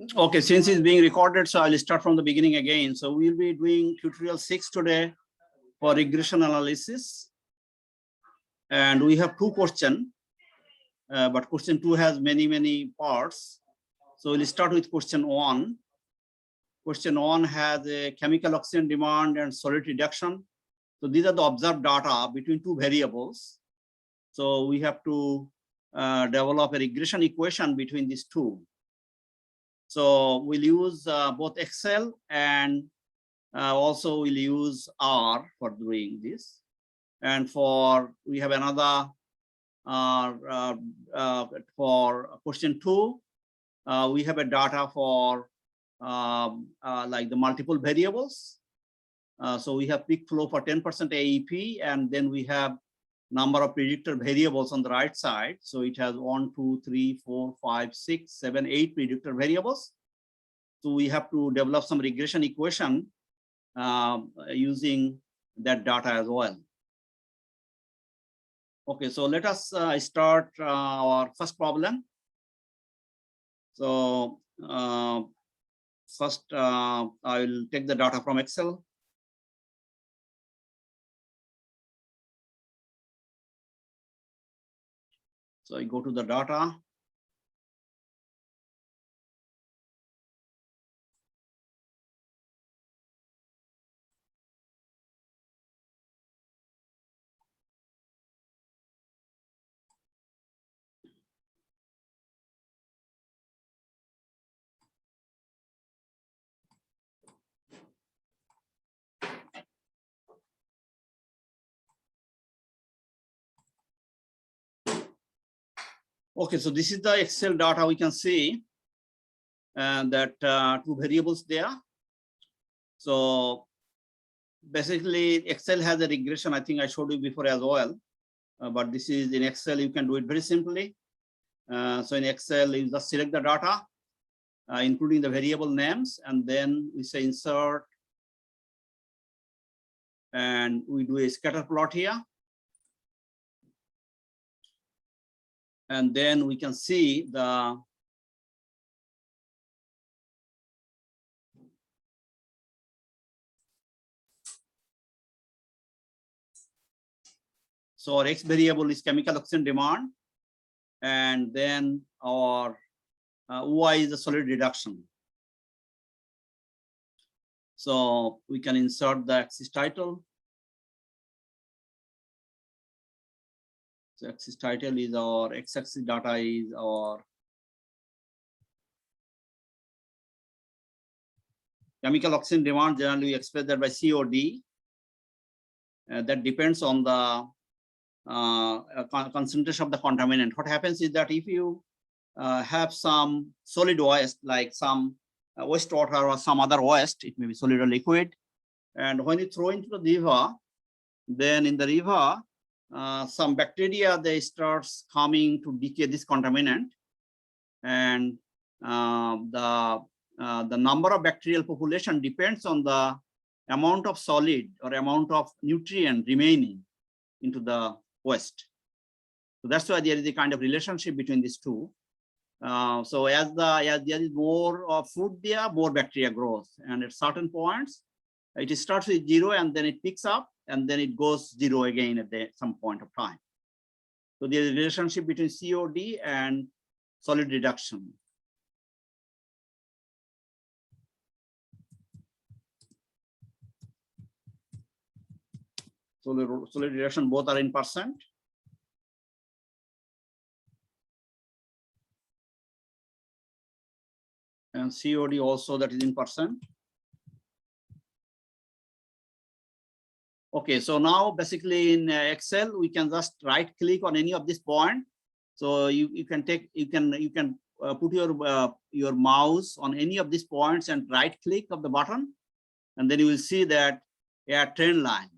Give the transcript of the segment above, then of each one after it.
Okay, since it's being recorded, so I'll start from the beginning again. So we'll be doing tutorial 6 today for regression analysis. And we have 2 questions, but question 2 has many parts. So we'll start with question 1. Question 1 has a chemical oxygen demand and solid reduction. So these are the observed data between 2 variables. So we have to develop a regression equation between these 2. So we'll use both Excel and also we'll use R for doing this. And we have another for question 2, we have a data for like the multiple variables. So we have peak flow for 10% AEP, and then we have number of predictor variables on the right side. So it has 1, 2, 3, 4, 5, 6, 7, 8 predictor variables. So we have to develop some regression equation using that data as well. Okay, so let us start our first problem. So first, I will take the data from Excel. So I go to the data. Okay, so this is the Excel data. We can see that 2 variables there. So basically, Excel has a regression. I think I showed you before as well, but this is in Excel. You can do it very simply. So in Excel, you just select the data, including the variable names, and then we say insert, and we do a scatter plot here. And then we can see the so our X variable is chemical oxygen demand, and then our Y is the solid reduction. So we can insert the axis title. So axis title is our x-axis data is our chemical oxygen demand. Generally, we express that by COD. That depends on the concentration of the contaminant. What happens is that if you have some solid waste, like some wastewater or some other waste, it may be solid or liquid, and when you throw into the river, then in the river, some bacteria, they start coming to decay this contaminant, and the number of bacterial population depends on the amount of solid or amount of nutrient remaining into the waste. So that's why there is a kind of relationship between these 2. So as there is more food there, more bacteria grows, and at certain points, it starts with 0 and then it picks up, and then it goes 0 again at some point of time. So there is a relationship between COD and solid reduction. Solid reduction, both are in %. And COD also, that is in %. Okay, so now basically in Excel, we can just right click on any of this point. So you can put your mouse on any of these points and right click of the button, and then you will see that a trend line.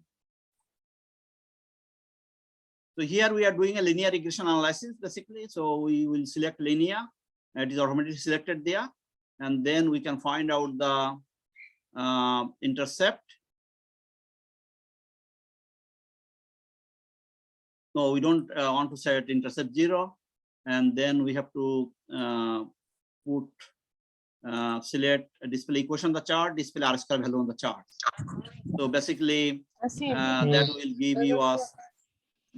So here we are doing a linear regression analysis basically. So we will select linear, it is automatically selected there, and then we can find out the intercept. No, we don't want to set intercept 0, and then we have to put select display equation on the chart, display R square value on the chart. So basically, that will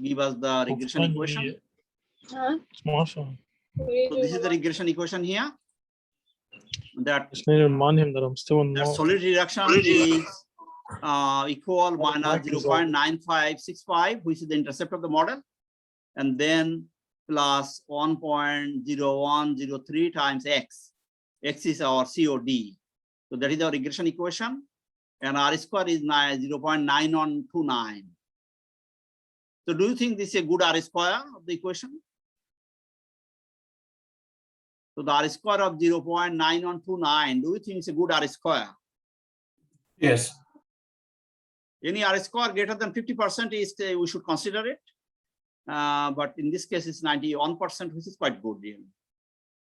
give us the regression equation. So this is the regression equation here. That solid reduction is equal minus 0.9565, which is the intercept of the model, and then plus 1.0103 times x. X is our COD. So that is our regression equation, and R square is 0.9129. So do you think this is a good R square of the equation? So the R square of 0.9129, do you think it's a good R square? Yes. Any R square greater than 50% is we should consider it. But in this case, it's 91%, which is quite good. Really.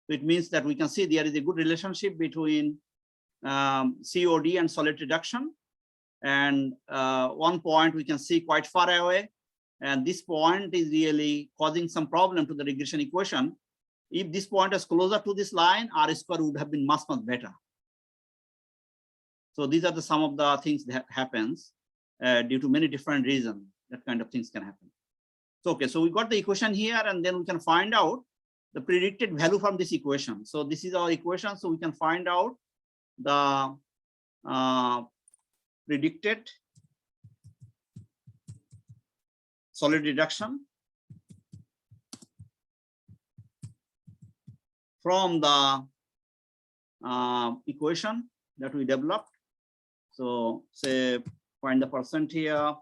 So it means that we can see there is a good relationship between COD and solid reduction. And one point we can see quite far away. And this point is really causing some problem to the regression equation. If this point is closer to this line, R square would have been much better. So these are the some of the things that happens due to many different reasons. That kind of things can happen. So, okay, so we got the equation here, and then we can find out the predicted value from this equation. So this is our equation. So we can find out the predicted solid reduction from the equation that we developed. So say find the percent here.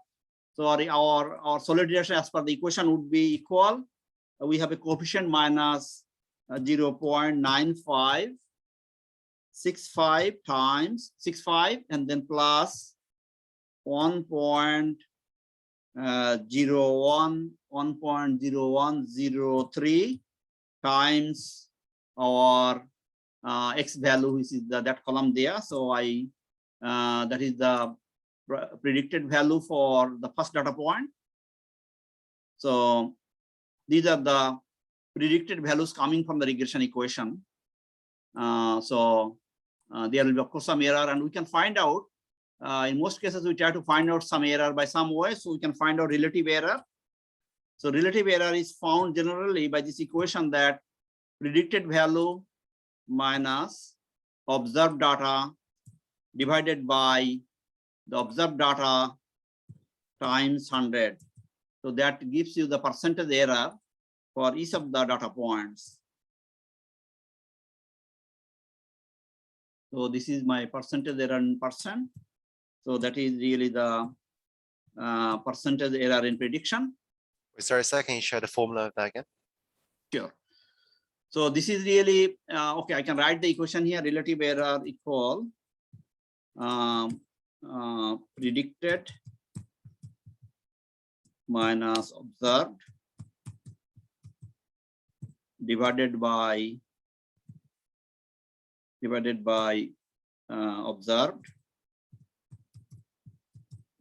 So our solid reduction as per the equation would be equal. We have a coefficient minus 0.9565 times 65, and then plus 1.0103 times our x value, which is that column there. So that is the predicted value for the first data point. So these are the predicted values coming from the regression equation. There will be, of course, some error, and we can find out. In most cases, we try to find out some error by some way, so we can find out relative error. So relative error is found generally by this equation, that predicted value minus observed data divided by the observed data times 100. So that gives you the percentage error for each of the data points. So this is my percentage error in percent. So that is really the percentage error in prediction. Sorry, sir, can you show the formula of that again? Sure. So this is really, okay, I can write the equation here, relative error equal predicted minus observed divided by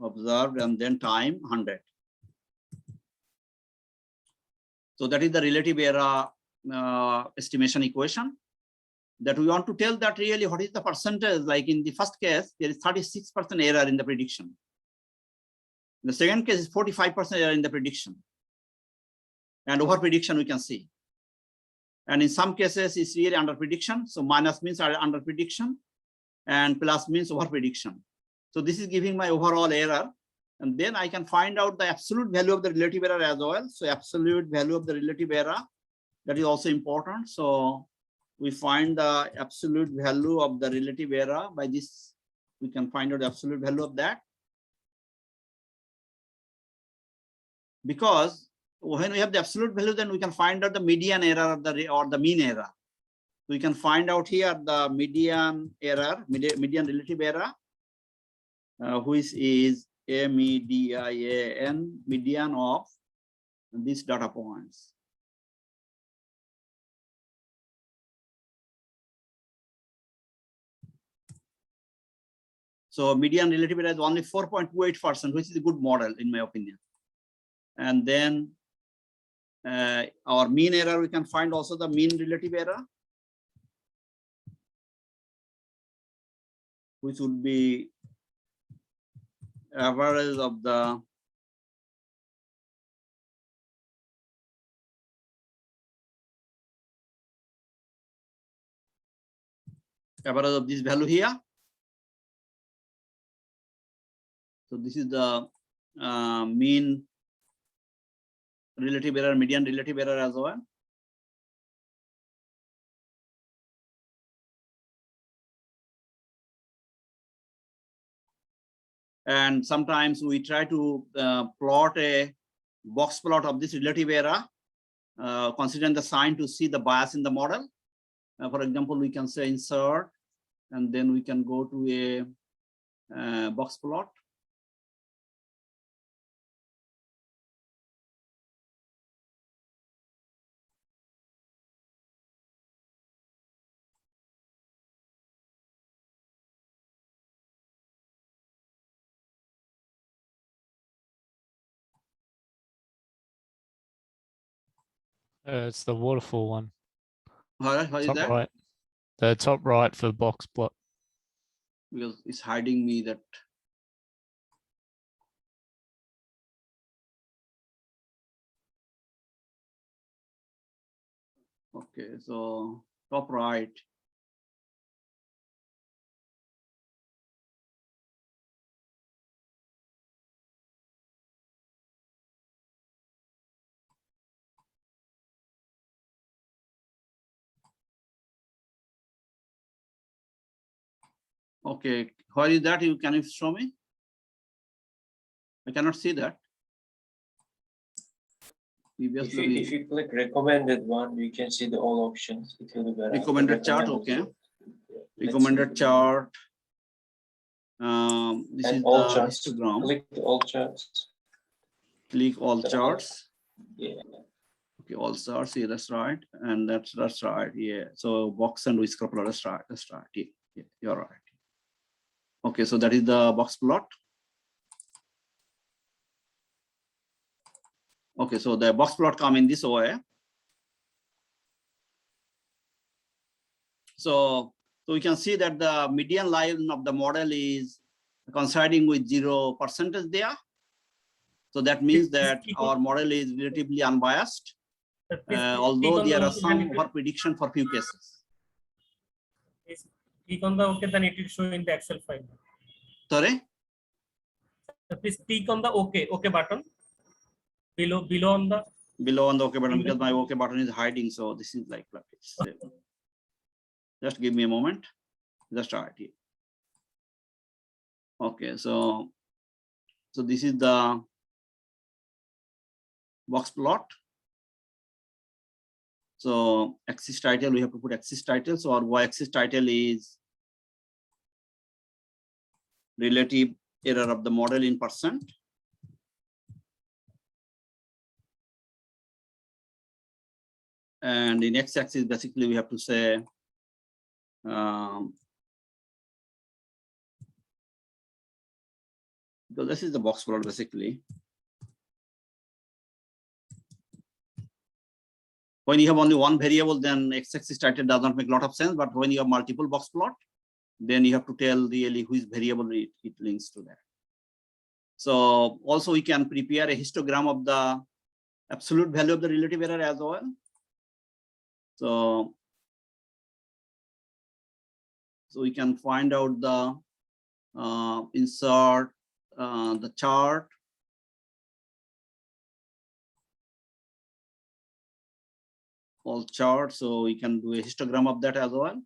observed and then time 100. So that is the relative error estimation equation. That we want to tell that really what is the percentage. Like in the first case, there is 36% error in the prediction. In the second case is 45% error in the prediction. And over prediction we can see. And in some cases it's really under prediction. So minus means under prediction and plus means over prediction. So this is giving my overall error. And then I can find out the absolute value of the relative error as well. So absolute value of the relative error, that is also important. So we find the absolute value of the relative error. By this, we can find out the absolute value of that. Because when we have the absolute value, then we can find out the median error or the mean error. We can find out here the median error, median relative error, which is MEDIAN, median of these data points. So median relative error is only 4.28%, which is a good model in my opinion. And then our mean error, we can find also the mean relative error. which would be average of the this value here. So this is the mean relative error, median relative error as well. And sometimes we try to plot a box plot of this relative error, considering the sign to see the bias in the model. For example, we can say insert, and then we can go to a box plot. It's the waterfall one. How is Top that? right. The top right for box plot. Because it's hiding me that. Okay, so top right. Okay, where is that? Can you show me? I cannot see that. If you click recommended one, you can see the all options. It will be better. Recommended chart, okay. Yeah. Let's Recommended see. chart. This And is all the charts. histogram. Click the all charts. Click all The all- charts. Yeah. Okay, all charts. Yeah, that's right. And that's right. Yeah. So box and whisker plot. That's right. That's right. Yeah, you're right. Okay, so that is the box plot. Okay, so the box plot come in this way. So we can see that the median line of the model is coinciding with 0% there. So that means that our model is relatively unbiased, although there are some over prediction for few cases. Click on the OK, then it will show in the Excel file. Sorry? So please click on the OK button. Below on the OK button, because my OK button is hiding. So this is like just give me a moment. Just start here. Okay, so this is the box plot. So axis title, we have to put axis title. So our y-axis title is relative error of the model in percent. And in x-axis, basically we have to say because this is the box plot basically. When you have only one variable, then x-axis title does not make a lot of sense. But when you have multiple box plot, then you have to tell really which variable it links to that. So also we can prepare a histogram of the absolute value of the relative error as well. So we can find out the insert the chart. All charts, so we can do a histogram of that as well.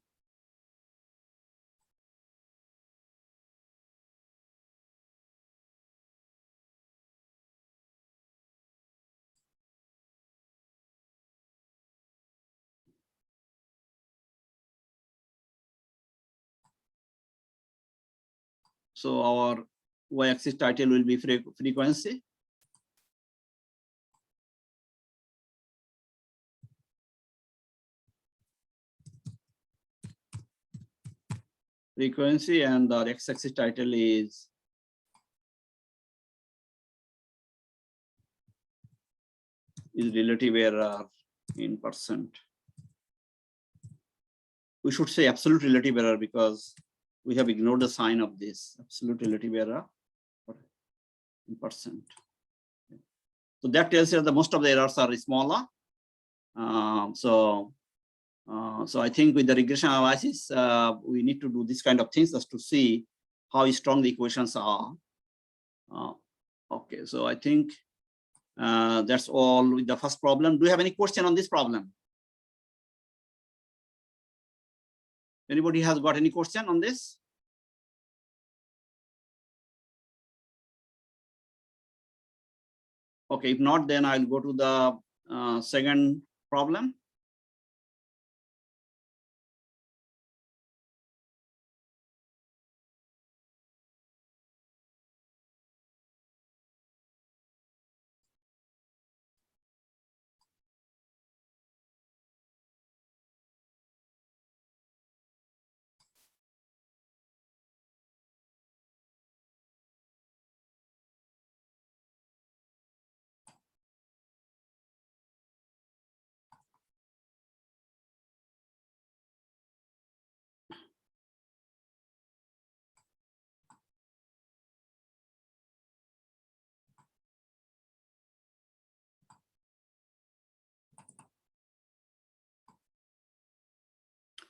So our y-axis title will be frequency. Frequency, and our x-axis title is relative error in percent. We should say absolute relative error because we have ignored the sign of this absolute relative error in percent. So that tells you that most of the errors are smaller. So I think with the regression analysis, we need to do this kind of things just to see how strong the equations are. Okay, so I think that's all with the first problem. Do you have any question on this problem? Anybody has got any question on this? Okay, if not, then I'll go to the second problem.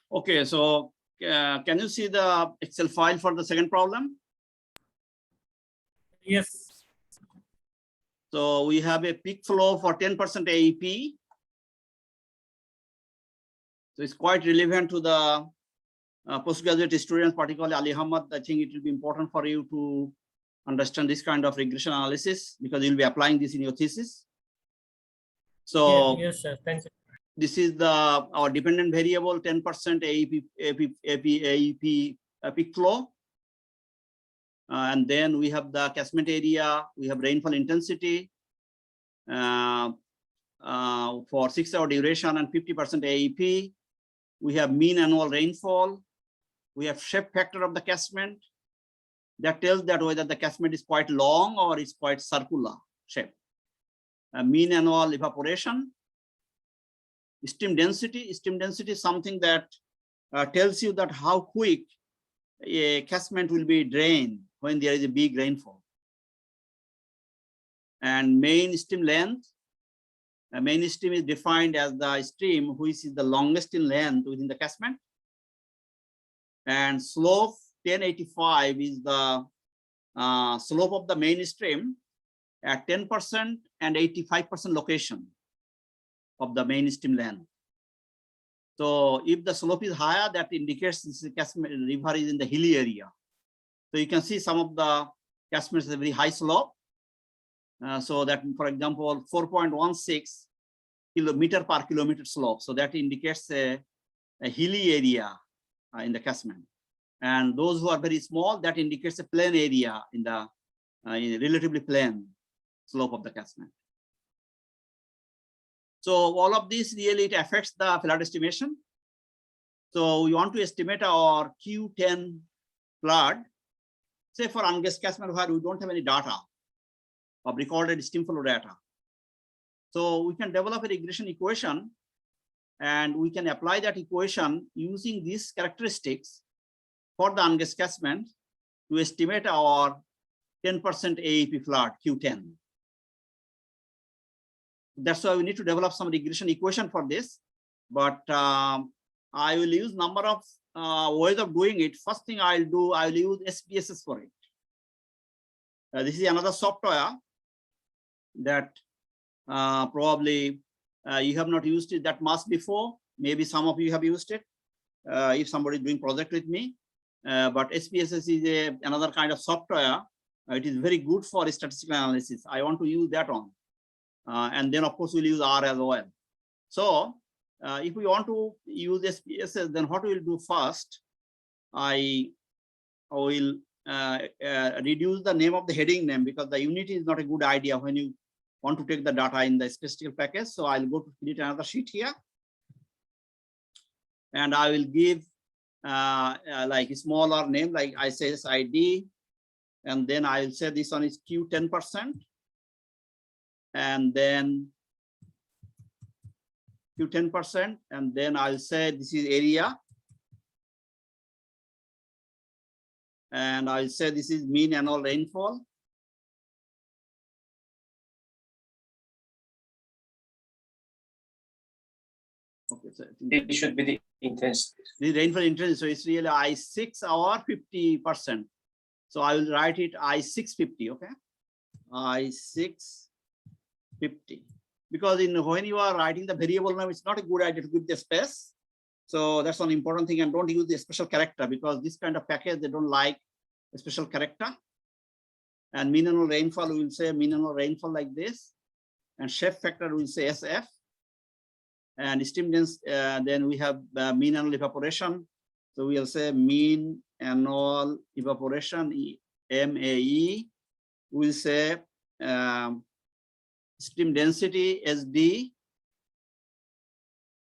Okay, so can you see the Excel file for the second problem? Yes. So we have a peak flow for 10% AEP. So it's quite relevant to the postgraduate students, particularly Ali Ahmad. I think it will be important for you to understand this kind of regression analysis because you'll be applying this in your thesis. So Yes, sir. Thank you. this is our dependent variable 10% AEP peak flow. And then we have the catchment area, we have rainfall intensity for 6-hour duration and 50% AEP. We have mean annual rainfall. We have shape factor of the catchment. That tells that whether the catchment is quite long or it's quite circular shape. Mean annual evaporation. Stream density. Stream density is something that tells you that how quick a catchment will be drained when there is a big rainfall. And main stream length. Main stream is defined as the stream which is the longest in length within the catchment. And slope 1085 is the slope of the main stream at 10% and 85% location of the main stream length. So if the slope is higher, that indicates this catchment river is in the hilly area. So you can see some of the catchments have a very high slope. So that, for example, 4.16 kilometer per kilometer slope. So that indicates a hilly area in the catchment. And those who are very small, that indicates a plain area in the relatively plain slope of the catchment. So all of this really it affects the flood estimation. So we want to estimate our Q10 flood, say for unguessed catchment where we don't have any data of recorded stream flow data. So we can develop a regression equation and we can apply that equation using these characteristics for the unguessed catchment to estimate our 10% AEP flood Q10. That's why we need to develop some regression equation for this. But I will use number of ways of doing it. First thing I'll do, I'll use SPSS for it. This is another software that probably you have not used it that much before. Maybe some of you have used it if somebody is doing project with me. But SPSS is another kind of software. It is very good for statistical analysis. I want to use that one. And then of course we'll use R as well. So if we want to use SPSS, then what we'll do first, I will reduce the name of the heading name because the unit is not a good idea when you want to take the data in the statistical package. So I'll go to create another sheet here. And I will give like a smaller name, like I say ID. And then I'll say this one is Q10%. And then Q10%. And then I'll say this is area. And I'll say this is mean annual rainfall. Okay, so I think It should be the intensity. the rainfall intensity, so it's really I6 or 50%. So I will write it I650, okay? I650. Because when you are writing the variable name, it's not a good idea to give the space. So that's one important thing, and don't use the special character, because this kind of package, they don't like a special character. And mean annual rainfall, we will say mean annual rainfall like this. And shape factor, we will say SF. And stream density, then we have mean annual evaporation. So we'll say mean annual evaporation, MAE. We'll say stream density, SD.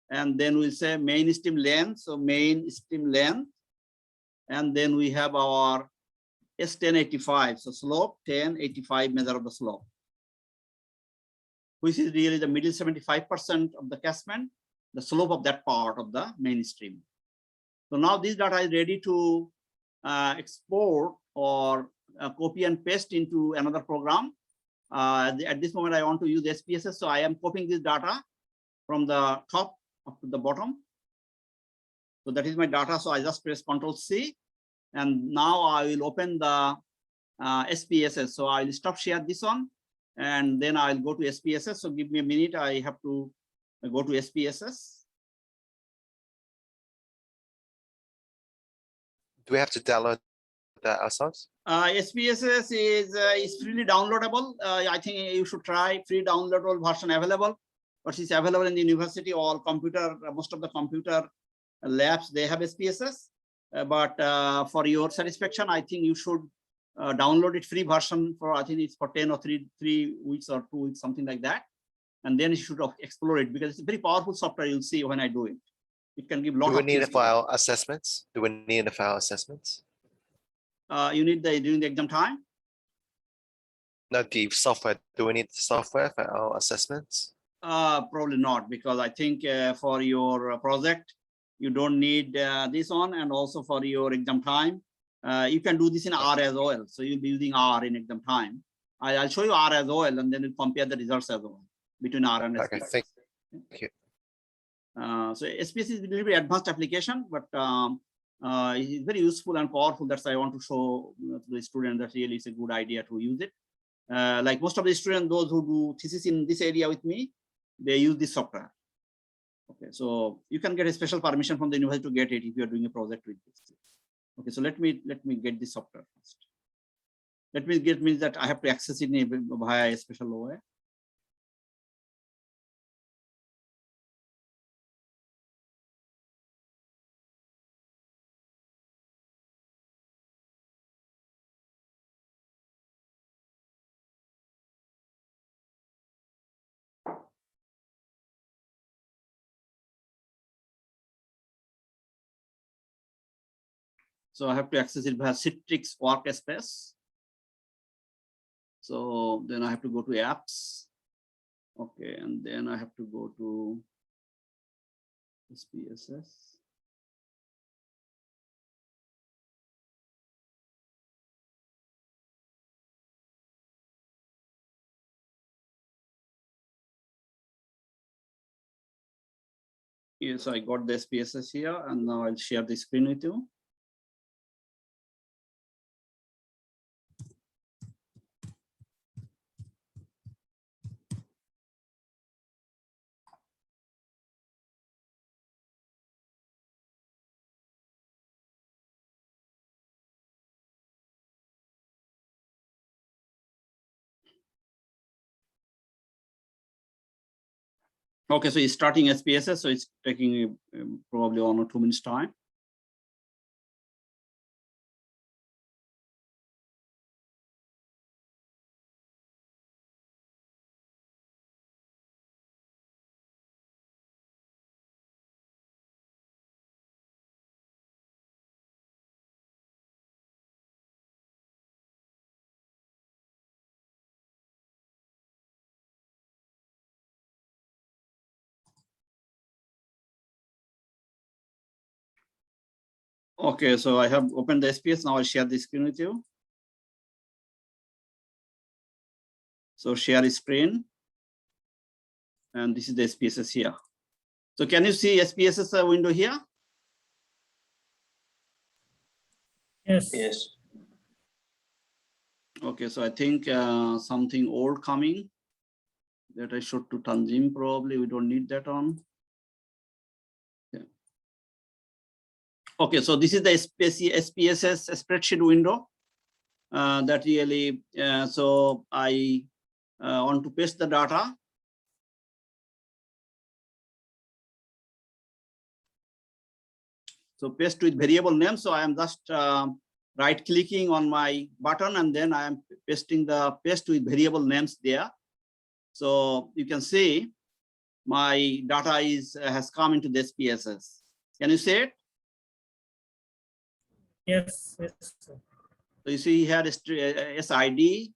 And then we'll say main stream length, so main stream length. And then we have our S1085, so slope 1085, measure of the slope, which is really the middle 75% of the catchment, the slope of that part of the mainstream. So now this data is ready to export or copy and paste into another program. At this moment, I want to use SPSS, so I am copying this data from the top up to the bottom. So that is my data. So I just press Ctrl+C, and now I will open the SPSS. So I will stop share this one, and then I'll go to SPSS. So give me a minute. I have to go to SPSS. Do we have to download that ourselves? SPSS is freely downloadable. I think you should try free downloadable version available, but it's available in the university. All computer, most of the computer labs, they have SPSS. But for your satisfaction, I think you should download it free version for, I think it's for 10 or 3 weeks or 2 weeks, something like that. And then you should explore it, because it's a very powerful software. You'll see when I do it. It can give a lot Do we of need to things. file assessments? Do we need to file assessments? You need during the exam time. No, the software. Do we need the software for our assessments? Probably not, because I think for your project, you don't need this on, and also for your exam time, you can do this in R as well. So you'll be using R in exam time. I'll show you R as well, and then we'll compare the results as well between R and Okay, SPSS. thank you. So SPSS is a little bit advanced application, but it's very useful and powerful. That's why I want to show to the student that really it's a good idea to use it. Like most of the students, those who do thesis in this area with me, they use this software. Okay, so you can get a special permission from the university to get it if you are doing a project with this. Okay, so let me get this software first. Let me get means that I have to access it via a special way. So I have to access it via Citrix workspace. So then I have to go to apps. Okay, and then I have to go to SPSS. Yes, I got the SPSS here, and now I'll share the screen with you. Okay, so it's starting SPSS, so it's taking probably 1 or 2 minutes time. Okay, so I have opened the SPS. Now I'll share the screen with you. So share screen. And this is the SPSS here. So can you see SPSS window here? Yes. Yes. Okay, so I think something old coming that I showed to Tanzim, probably we don't need that on. Yeah. Okay, so this is the SPSS spreadsheet window that really, so I want to paste the data. So paste with variable name. So I am just right clicking on my button and then I am pasting the paste with variable names there. So you can see my data has come into the SPSS. Can you see it? Yes. Yes. Sir. So you see here SID,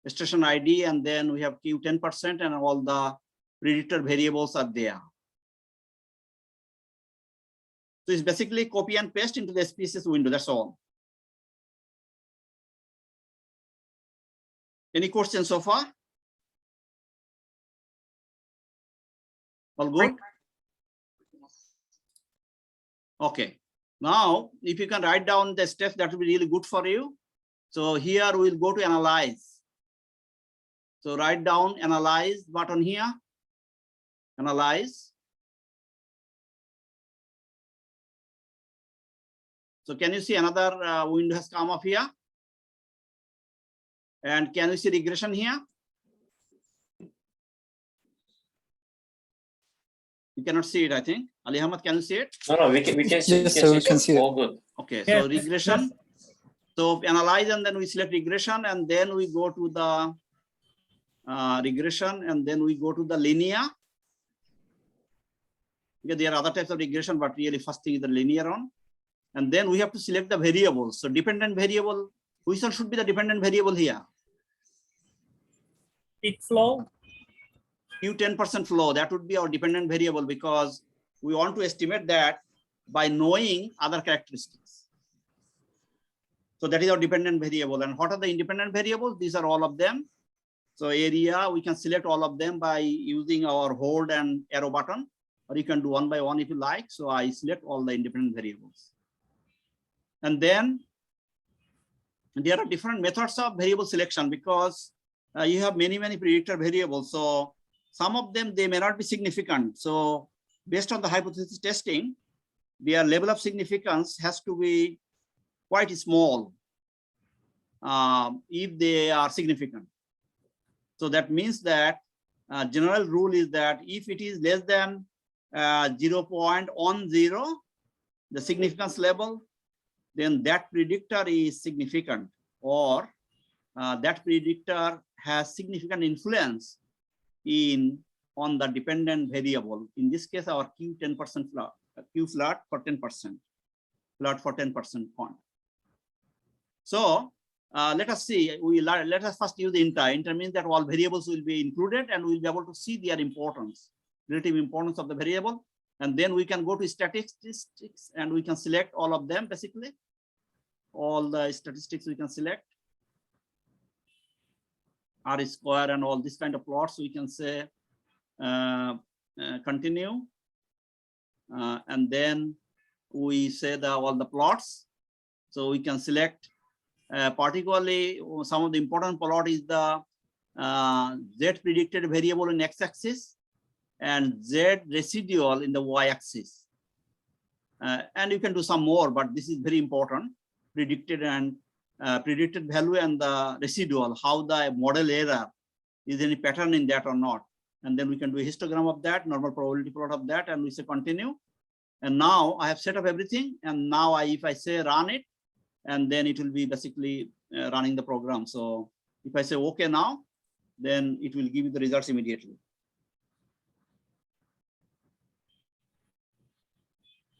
station ID, and then we have Q 10% and all the predictor variables are there. So it's basically copy and paste into the SPSS window, that's all. Any questions so far? All good? Okay. Now, if you can write down the steps, that will be really good for you. So here we'll go to analyze. So write down analyze button here. Analyze. So can you see another window has come up here? And can you see regression here? You cannot see it, I think. Ali Ahmad, can you see it? No, we can see. Yes, sir, we can see it. All good. Okay, Yes, so regression. yes. So analyze and then we select regression and then we go to the regression and then we go to the linear. Because there are other types of regression, but really first thing is the linear one. And then we have to select the variables. So dependent variable, which one should be the dependent variable here? Peak flow. Q 10% flow, that would be our dependent variable because we want to estimate that by knowing other characteristics. So that is our dependent variable. And what are the independent variables? These are all of them. So area, we can select all of them by using our hold and arrow button, or you can do one by one if you like. So I select all the independent variables. And then there are different methods of variable selection because you have many predictor variables. So some of them, they may not be significant. So based on the hypothesis testing, their level of significance has to be quite small if they are significant. So that means that general rule is that if it is less than 0.10, the significance level, then that predictor is significant, or that predictor has significant influence on the dependent variable. In this case, our Q 10% flat, Q flat for 10%, flat for 10% point. So let us see. Let us first use the inter. Inter means that all variables will be included, and we'll be able to see their importance, relative importance of the variable. And then we can go to statistics, and we can select all of them. Basically, all the statistics we can select. R square and all this kind of plots, we can say continue, and then we say all the plots. So we can select particularly some of the important plot is the Z predicted variable in x-axis and Z residual in the y-axis, and you can do some more, but this is very important. Predicted and predicted value and the residual, how the model error, is any pattern in that or not. And then we can do a histogram of that, normal probability plot of that, and we say continue. And now I have set up everything. And now if I say run it, and then it will be basically running the program. So if I say okay now, then it will give you the results immediately.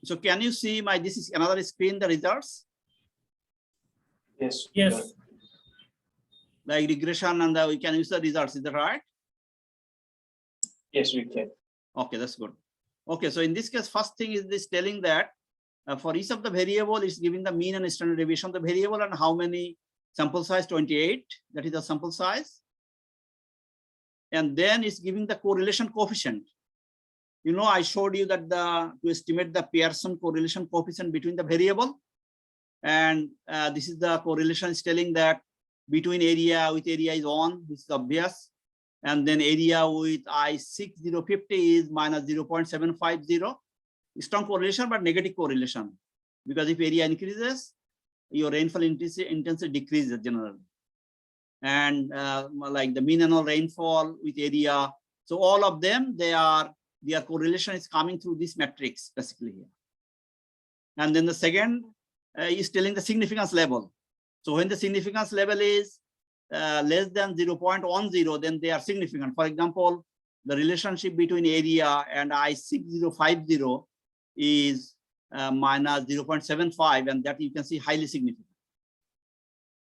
So can you see this is another screen, the results? Yes. Yes. Like regression, and we can use the results, is that right? Yes, we can. Okay, that's good. Okay, so in this case, first thing is this telling that for each of the variable, it's giving the mean and standard deviation of the variable and how many sample size, 28, that is the sample size. And then it's giving the correlation coefficient. You know, I showed you that to estimate the Pearson correlation coefficient between the variable. And this is the correlation is telling that between area with area is 1, this is obvious. And then area with I6050 is minus 0.750. Strong correlation, but negative correlation. Because if area increases, your rainfall intensity decreases generally. And like the mean annual rainfall with area. So all of them, their correlation is coming through this matrix basically here. And then the second is telling the significance level. So when the significance level is less than 0.10, then they are significant. For example, the relationship between area and I6050 is minus 0.75, and that you can see highly significant.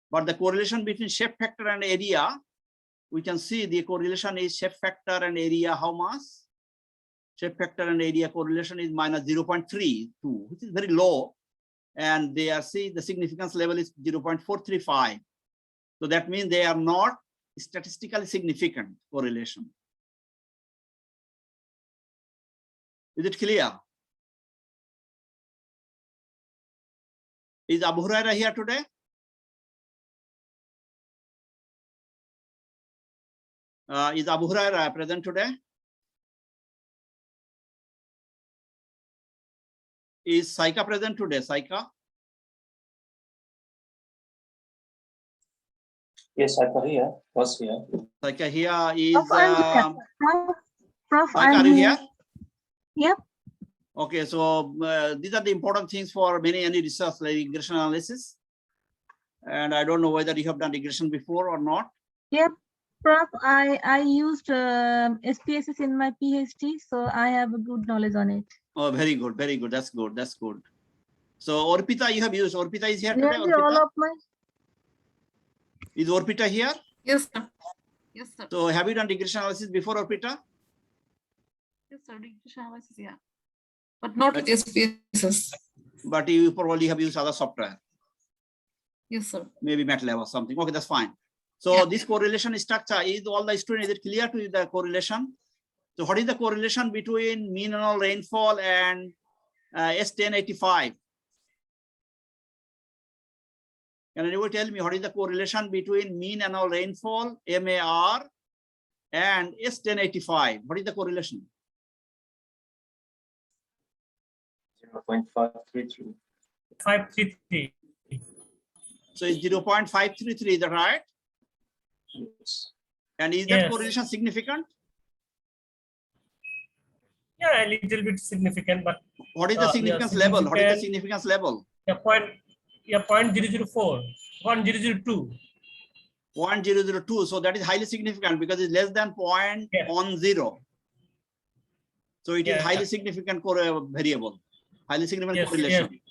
But the correlation between shape factor and area, we can see the correlation is shape factor and area, how much? Shape factor and area correlation is minus 0.32, which is very low. And they are see the significance level is 0.435. So that means they are not statistically significant correlation. Is it clear? Is Abu Huraira here today? Is Abu Huraira present today? Is Saika present today? Saika? Yes, I here. Was here. Saika here is. Prof, I'm here. Prof, Saika, I'm are you here? Yep. Okay, so these are the important things for any research like regression analysis. And I don't know whether you have done regression before or not. Yep. Prof, I used SPSS in my PhD, so I have a good knowledge on it. Oh, very good, very good. That's good. That's good. So Orpita, you have used. Orpita is here today. Nearly all Orpita? of my. Is Orpita here? Yes, sir. Yes, sir. So have you done regression analysis before, Orpita? Yes, sir. Regression analysis, yeah. But not with SPSS. But you probably have used other software, Yes, sir. maybe MATLAB or something. Okay, that's fine. So Yeah. this correlation structure is all the students, is it clear to you the correlation? So what is the correlation between mean annual rainfall and S1085? Can anyone tell me what is the correlation between mean annual rainfall, MAR, and S1085? What is the correlation? 0.533. 533. So it's 0.533, is that right? Yes. And is that Yes. correlation significant? Yeah, a little bit significant, but What is the yeah, significance level? What is the significant. significance level? yeah, 0.004, 1002. 0.002. So that is highly significant because it's less than 0.10. So it is Yeah. highly significant variable, highly significant Yes, correlation.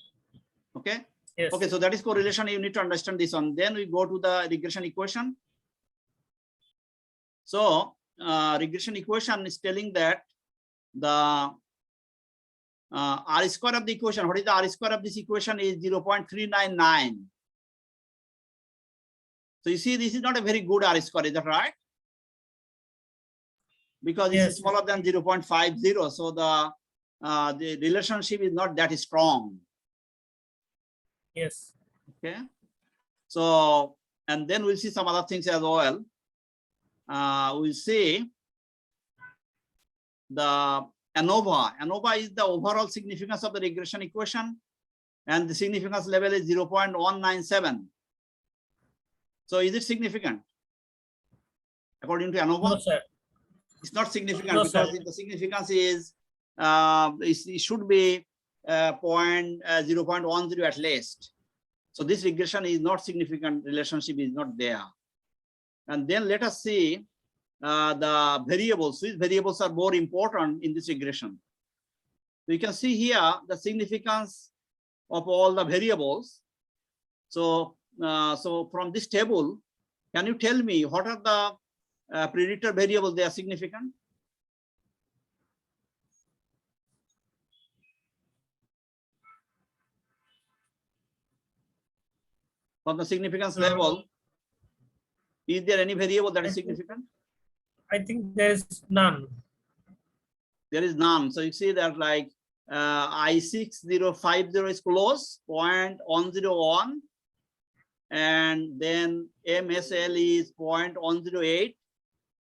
Okay. Yes. Okay. So that is correlation. You need to understand this one. Then we go to the regression equation. So regression equation is telling that the R square of the equation, what is the R square of this equation is 0.399. So you see, this is not a very good R square, is that right? Because this is Yes. smaller than 0.50. So the relationship is not that strong. Yes. Okay. So, and then we'll see some other things as well. We'll see the ANOVA. ANOVA is the overall significance of the regression equation, and the significance level is 0.197. So is it significant? According to ANOVA? No, sir. It's not significant No, because sir. the significance is it should be 0.10 at least. So this regression is not significant, relationship is not there. And then let us see the variables. Which variables are more important in this regression? So you can see here the significance of all the variables. So, so from this table, can you tell me what are the predictor variables? They are significant. from the significance level, is there any variable that is significant? I think there's none. There is none. So you see that like I6050 is close, 0.101, and then MSL is 0.108.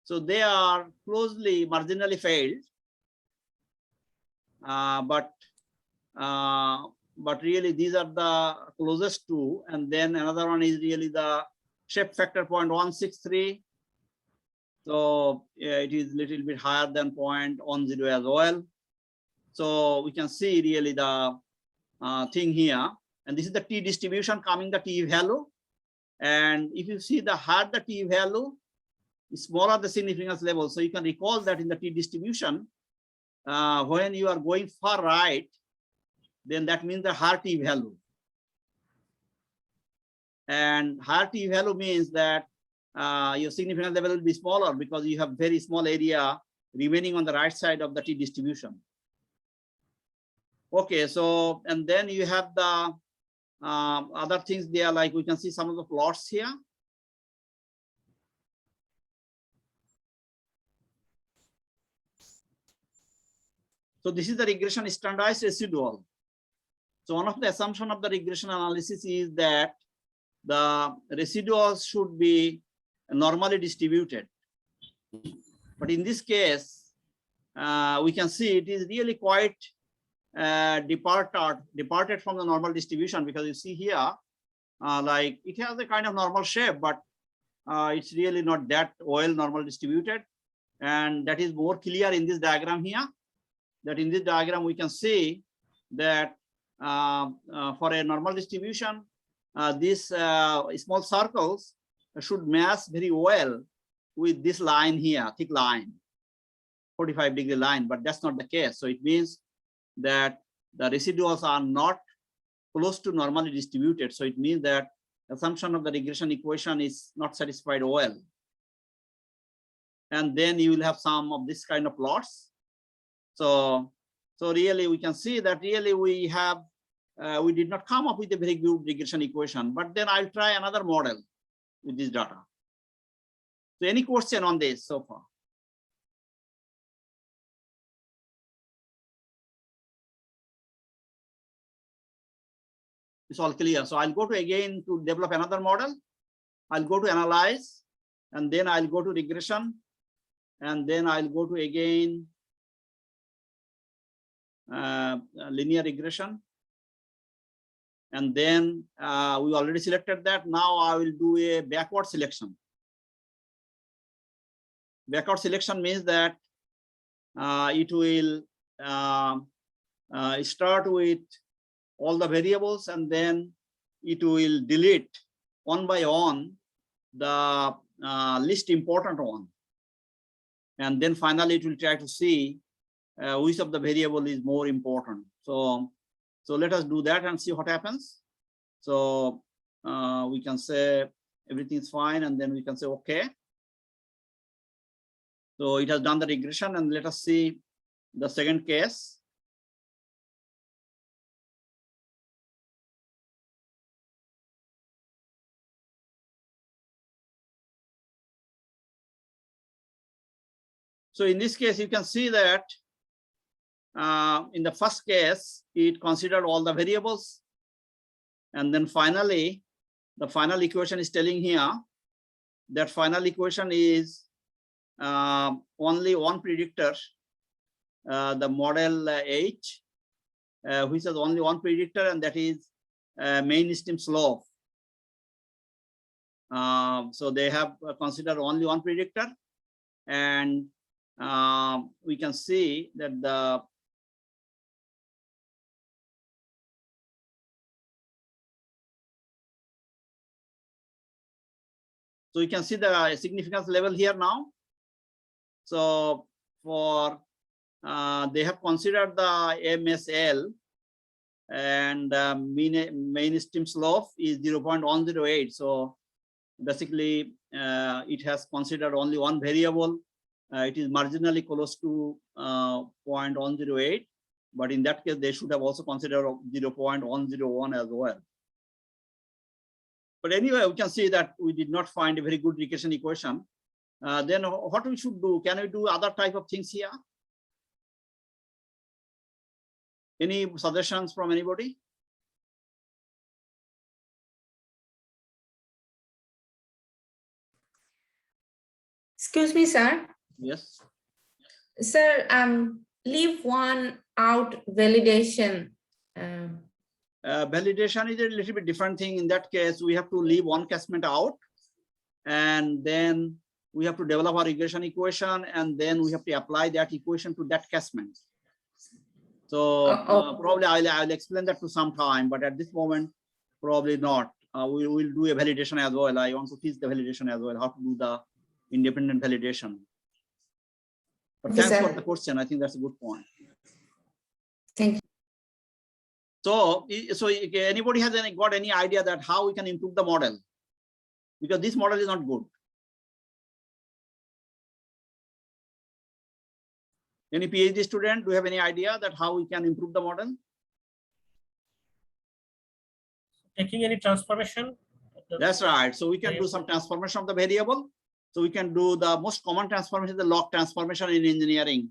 So they are closely marginally failed. But really these are the closest two. And then another one is really the shape factor 0.163. So yeah, it is a little bit higher than 0.10 as well. So we can see really the thing here. And this is the T distribution coming the T value. And if you see the higher the T value, smaller the significance level. So you can recall that in the T distribution, when you are going far right, then that means the higher T value. And higher T value means that your significance level will be smaller because you have very small area remaining on the right side of the T distribution. Okay, so, and then you have the other things there, like we can see some of the plots here. So this is the regression standardized residual. So one of the assumptions of the regression analysis is that the residuals should be normally distributed. But in this case, we can see it is really quite departed from the normal distribution, because you see here, like it has a kind of normal shape, but it's really not that well normal distributed. And that is more clear in this diagram here, that in this diagram we can see that for a normal distribution, these small circles should match very well with this line here, thick line, 45-degree line, but that's not the case. So it means that the residuals are not close to normally distributed. So it means that assumption of the regression equation is not satisfied well. And then you will have some of this kind of plots. So really we can see that really we have, we did not come up with a very good regression equation, but then I'll try another model with this data. So any question on this so far? It's all clear. So I'll go to again to develop another model. I'll go to analyze, and then I'll go to regression, and then I'll go to again linear regression. And then we already selected that. Now I will do a backward selection. Backward selection means that it will start with all the variables, and then it will delete one by one the least important one. And then finally it will try to see which of the variable is more important. So let us do that and see what happens. So we can say everything's fine, and then we can say okay. So it has done the regression, and let us see the second case. So in this case, you can see that in the first case, it considered all the variables. And then finally, the final equation is telling here that final equation is only one predictor, the model H, which has only one predictor, and that is main stream slope. So they have considered only one predictor, and we can see that the so you can see the significance level here now. So for they have considered the MSL, and main stream slope is 0.108. So basically it has considered only one variable. It is marginally close to 0.108, but in that case they should have also considered 0.101 as well. But anyway, we can see that we did not find a very good regression equation. Then what we should do? Can we do other type of things here? Any suggestions from anybody? Excuse me, sir. Yes. Sir, leave one out validation. Validation is a little bit different thing. In that case, we have to leave one catchment out, and then we have to develop our regression equation, and then we have to apply that equation to that catchment. So probably I'll explain that to some time, but at this moment, probably not. We will do a validation as well. I want to teach the validation as well, how to do the independent validation. But Okay, thanks sir. for the question. I think that's a good point. Thank you. So anybody has got any idea that how we can improve the model? Because this model is not good. Any PhD student, do you have any idea that how we can improve the model? Taking any transformation? That's right. So we can do some transformation of the variable. So we can do the most common transformation, the log transformation in engineering.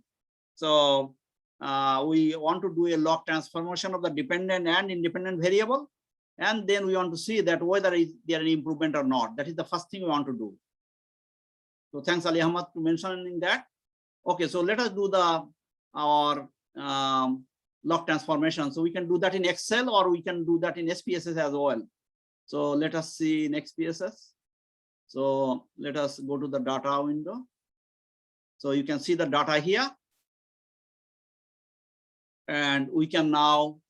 So we want to do a log transformation of the dependent and independent variable. And then we want to see that whether there any improvement or not. That is the first thing we want to do. So thanks Ali Ahmad to mentioning that. Okay, so let us do our log transformation. So we can do that in Excel or we can do that in SPSS as well. So let us see in SPSS. So let us go to the data window. So you can see the data here. And we can now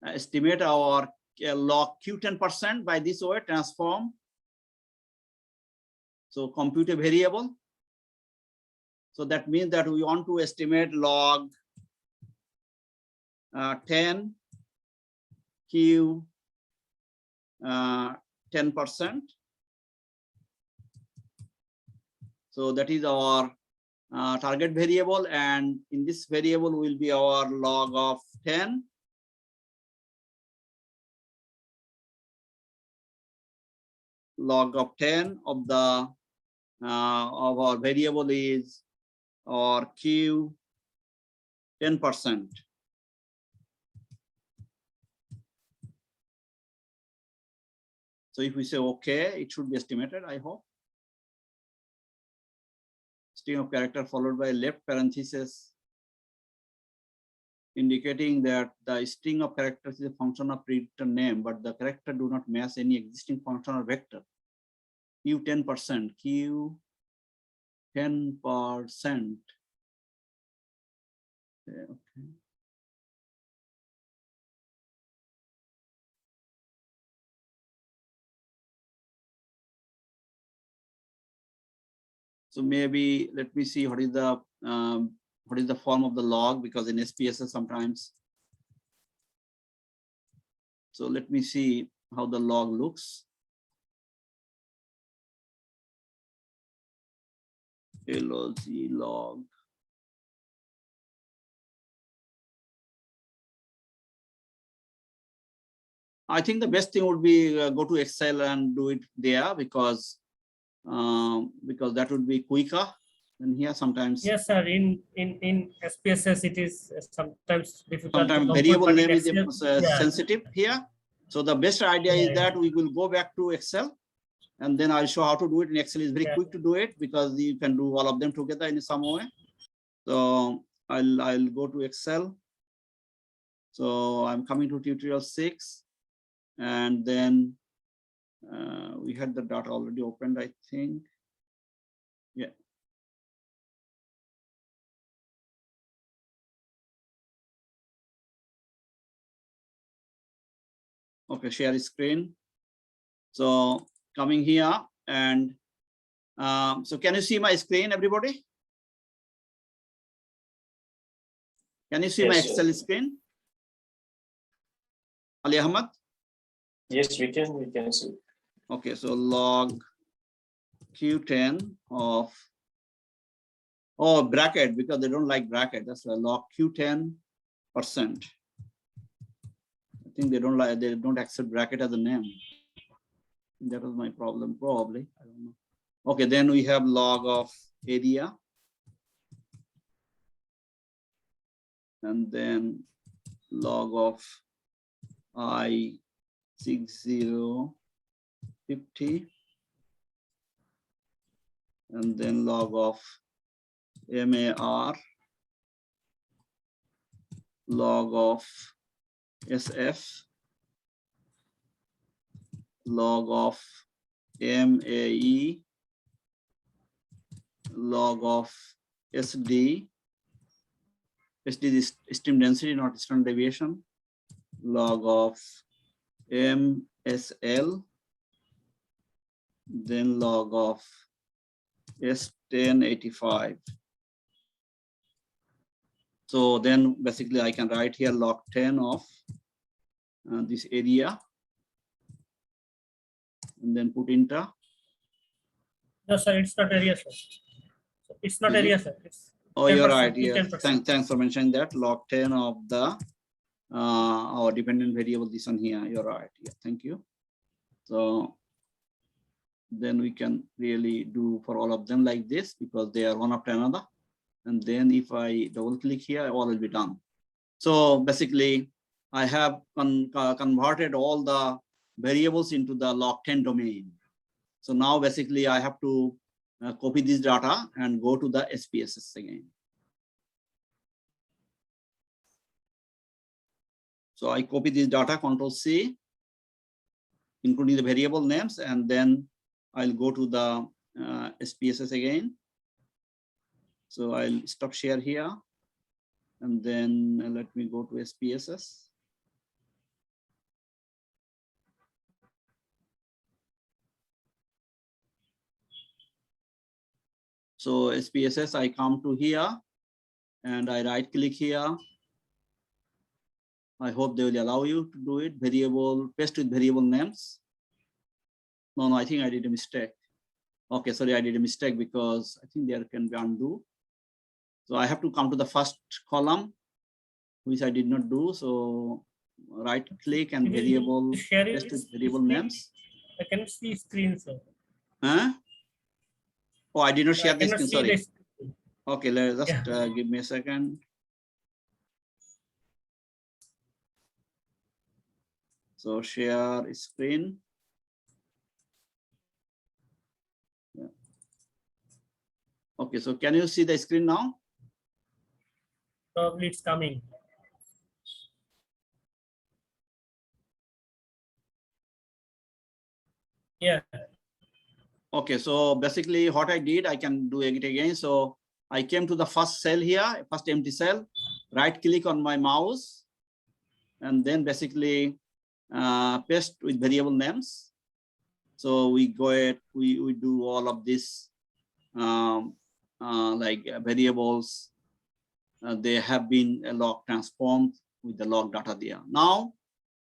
estimate our log Q10% by this way, transform. So compute a variable. So that means that we want to estimate log 10 Q 10%. So that is our target variable, and in this variable will be our log of 10. Log of 10 of the of our variable is or Q 10%. So if we say okay, it should be estimated, I hope. String of character followed by left parenthesis indicating that the string of characters is a function of predictor name, but the character do not match any existing function or vector. Q 10%, Q 10%. Okay. So maybe let me see what is the form of the log, because in SPSS sometimes. So let me see how the log looks. LOG log. I think the best thing would be go to Excel and do it there, because that would be quicker than here sometimes. Yes, sir. In SPSS, it is sometimes difficult. Sometimes variable name is sensitive here. So the best idea is that we will go back to Excel, and then I'll show how to do it in Excel. Is very quick to do it because you can do all of them together in some way. So I'll go to Excel. So I'm coming to tutorial 6, and then we had the data already opened, I think. Yeah. Okay, share screen. So coming here, and so can you see my screen, everybody? Can you see Yes, my sir. Excel screen? Ali Ahmad? Yes, we can see. Okay, so log Q10 of, oh, bracket, because they don't like bracket. That's a log Q10%. I think they don't accept bracket as a name. That was my problem, probably. I don't know. Okay, then we have log of area. And then log of I6050. And then log of MAR, log of SF, log of MAE, log of SD. SD is stream density, not standard deviation. Log of MSL, then log of S1085. So then basically I can write here log 10 of this area and then put enter. No, sir, it's not area, sir. So it's not Is it? area, sir. It's Oh, you're 10%, right. it's Yes. 10%. Thanks for mentioning that. Log 10 of the our dependent variable, this one here. You're right. Yeah, thank you. So then we can really do for all of them like this because they are one after another. And then if I double click here, all will be done. So basically, I have converted all the variables into the log 10 domain. So now basically I have to copy this data and go to the SPSS again. So I copy this data, Control C, including the variable names, and then I'll go to the SPSS again. So I'll stop share here, and then let me go to SPSS. So SPSS, I come to here, and I right click here. I hope they will allow you to do it. Variable, paste with variable names. No, I think I did a mistake. Okay, sorry, I did a mistake because I think there can be undo. So I have to come to the first column, which I did not do. So right click and variable, Share your paste with variable screen. names. I cannot see screen, sir. Huh? Oh, I did not I share this cannot screen, see sorry. this. Okay, let's just Yeah. give me a second. So share screen. Yeah. Okay, so can you see the screen now? Probably it's coming. Yeah. Okay, so basically what I did, I can do it again. So I came to the first cell here, first empty cell, right click on my mouse, and then basically paste with variable names. So we go ahead, we do all of this like variables. They have been log transformed with the log data there. Now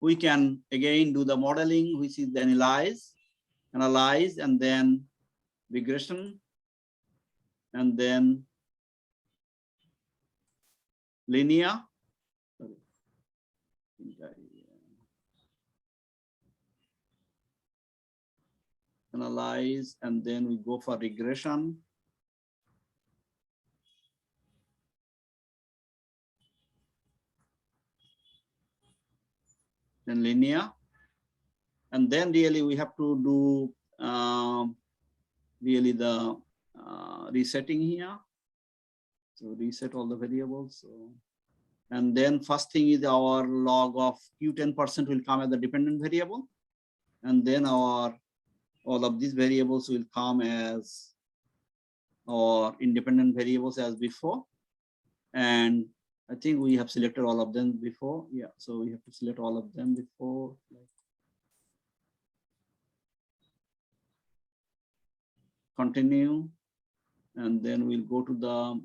we can again do the modeling, which is the analyze, and then regression, and then linear. Analyze, and then we go for regression. Then linear. And then really we have to do really the resetting here. So reset all the variables. So, and then first thing is our log of Q10% will come as the dependent variable. And then all of these variables will come as our independent variables as before. And I think we have selected all of them before. Yeah, so we have to select all of them before. Continue, and then we'll go to the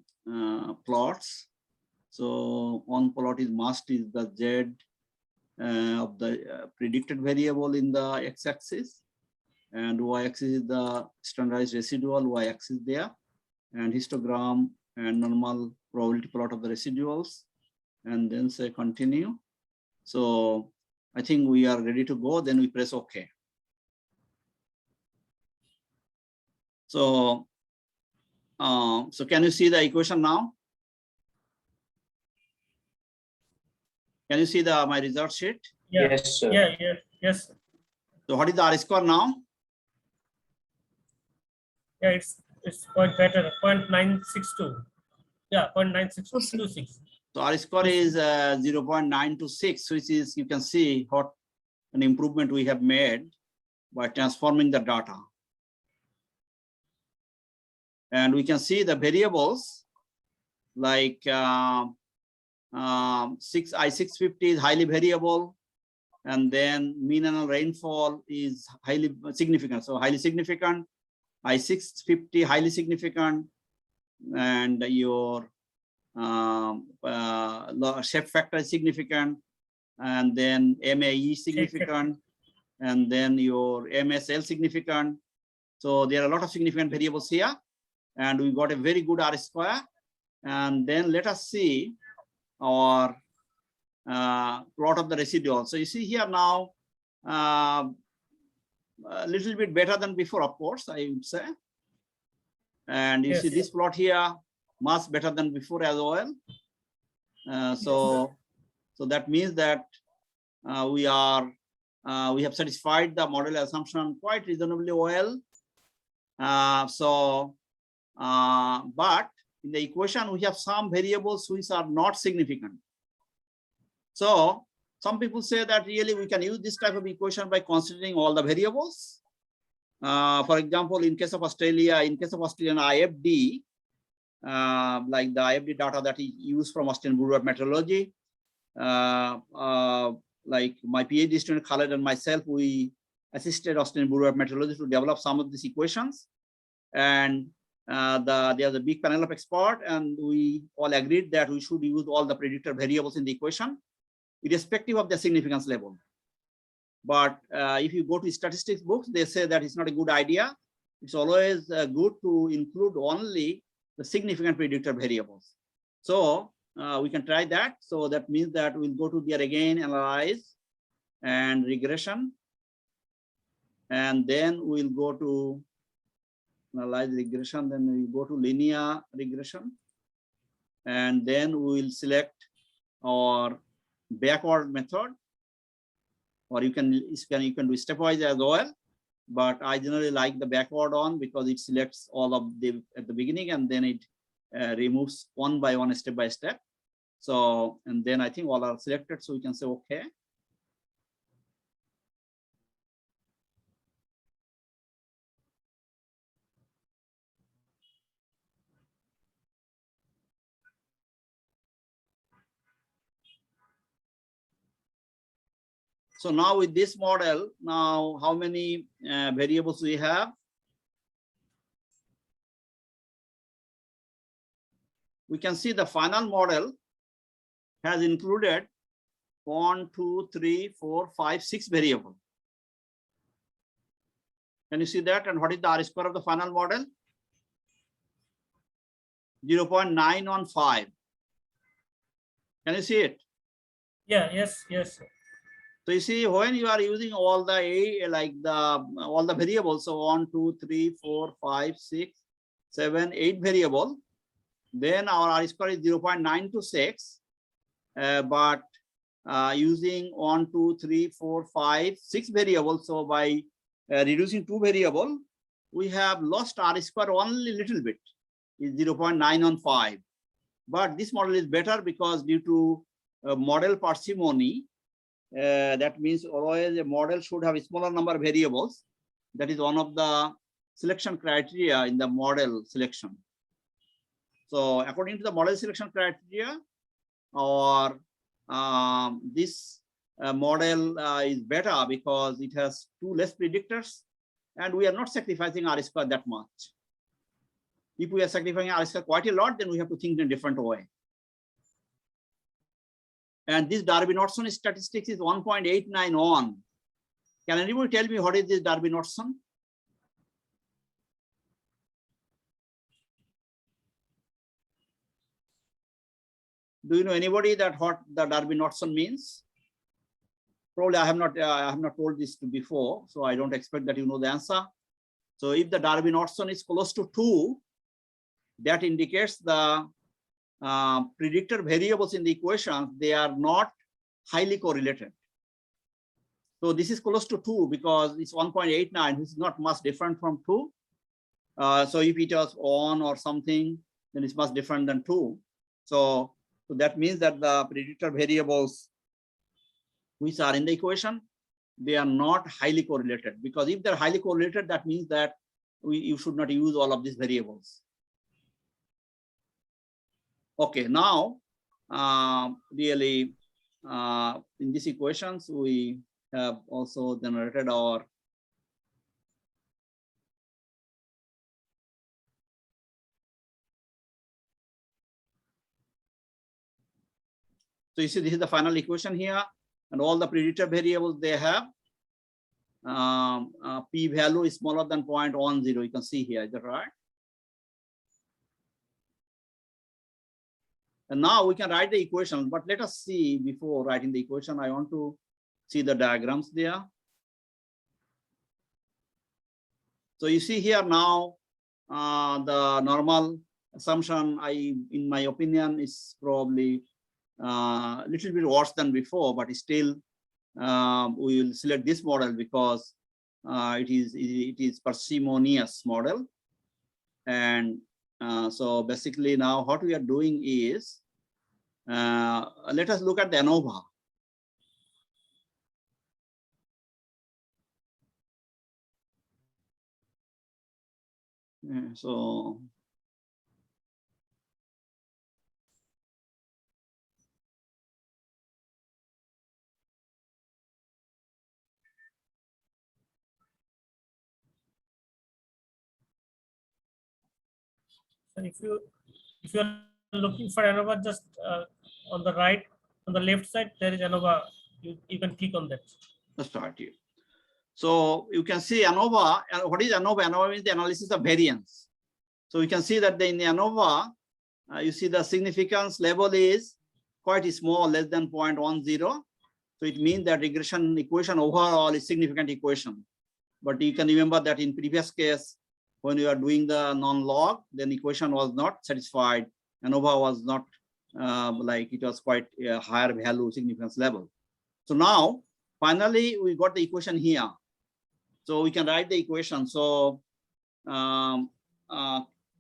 plots. So one plot is must is the Z of the predicted variable in the x-axis, and y-axis is the standardized residual y-axis there, and histogram and normal probability plot of the residuals, and then say continue. So I think we are ready to go. Then we press OK. So, so can you see the equation now? Can you see my result sheet? Yeah. Yes, sir. Yeah. Yes. So what is the R square now? Yeah. It's quite better. 0.962. Yeah. 0.9626. So R square is 0.926, which is, you can see what an improvement we have made by transforming the data. And we can see the variables like I650 is highly variable, and then mean annual rainfall is highly significant. So highly significant, I650 highly significant, and your shape factor is significant, and then MAE significant, and then your MSL significant. So there are a lot of significant variables here, and we got a very good R square. And then let us see our plot of the residual. So you see here now, a little bit better than before, of course, I would say. And you see this plot here, much better than before as well. So that means that we have satisfied the model assumption quite reasonably well. But in the equation, we have some variables which are not significant. So some people say that really we can use this type of equation by considering all the variables. For example, in case of Australia, in case of Australian IFD, like the IFD data that is used from Australian Bureau of Meteorology, like my PhD student Khaled and myself, we assisted Australian Bureau of Meteorology to develop some of these equations. And there's a big panel of experts, and we all agreed that we should use all the predictor variables in the equation, irrespective of the significance level. But if you go to statistics books, they say that it's not a good idea. It's always good to include only the significant predictor variables. So we can try that. So that means that we'll go to there again, analyze and regression. And then we'll go to analyze regression, then we go to linear regression. And then we will select our backward method, or you can do stepwise as well. But I generally like the backward one because it selects all of them at the beginning, and then it removes one by one, step by step. So, and then I think all are selected, so we can say okay. So now with this model, now how many variables we have? We can see the final model has included 1, 2, 3, 4, 5, 6 variables. Can you see that? And what is the R square of the final model? 0.915. Can you see it? Yeah. Yes. So you see, when you are using all the all the variables, so 1, 2, 3, 4, 5, 6, 7, 8 variable, then our R square is 0.926. But using 1, 2, 3, 4, 5, 6 variables, so by reducing 2 variable, we have lost R square only a little bit, is 0.915. But this model is better because due to model parsimony, that means always a model should have a smaller number of variables. That is one of the selection criteria in the model selection. So according to the model selection criteria, or this model is better because it has 2 less predictors, and we are not sacrificing R square that much. If we are sacrificing R square quite a lot, then we have to think in a different way. And this Darby-Knudsen statistics is 1.891. Can anybody tell me what is this Darby-Knudsen? Do you know anybody that what the Darby-Knudsen means? Probably I have not told this before, so I don't expect that you know the answer. So if the Darby-Knudsen is close to 2, that indicates the predictor variables in the equation, they are not highly correlated. So this is close to 2 because it's 1.89, which is not much different from 2. So if it was 1 or something, then it's much different than 2. So that means that the predictor variables which are in the equation, they are not highly correlated, because if they're highly correlated, that means that you should not use all of these variables. Okay, now really in these equations, we have also generated our so you see this is the final equation here, and all the predictor variables they have p value is smaller than 0.10. You can see here, is that right? And now we can write the equation, but let us see before writing the equation. I want to see the diagrams there. So you see here now the normal assumption, in my opinion, is probably a little bit worse than before, but still we will select this model because it is parsimonious model. And so basically now what we are doing is let us look at the ANOVA. So if you are looking for ANOVA, just on the right, on the left side, there is ANOVA. You can click on that. let's start here. So you can see ANOVA. What is ANOVA? ANOVA means the analysis of variance. So you can see that in the ANOVA, you see the significance level is quite small, less than 0.10. So it means that regression equation overall is significant equation. But you can remember that in previous case, when you are doing the non-log, then equation was not satisfied. ANOVA was not like it was quite a higher value significance level. So now finally we got the equation here. So we can write the equation. So can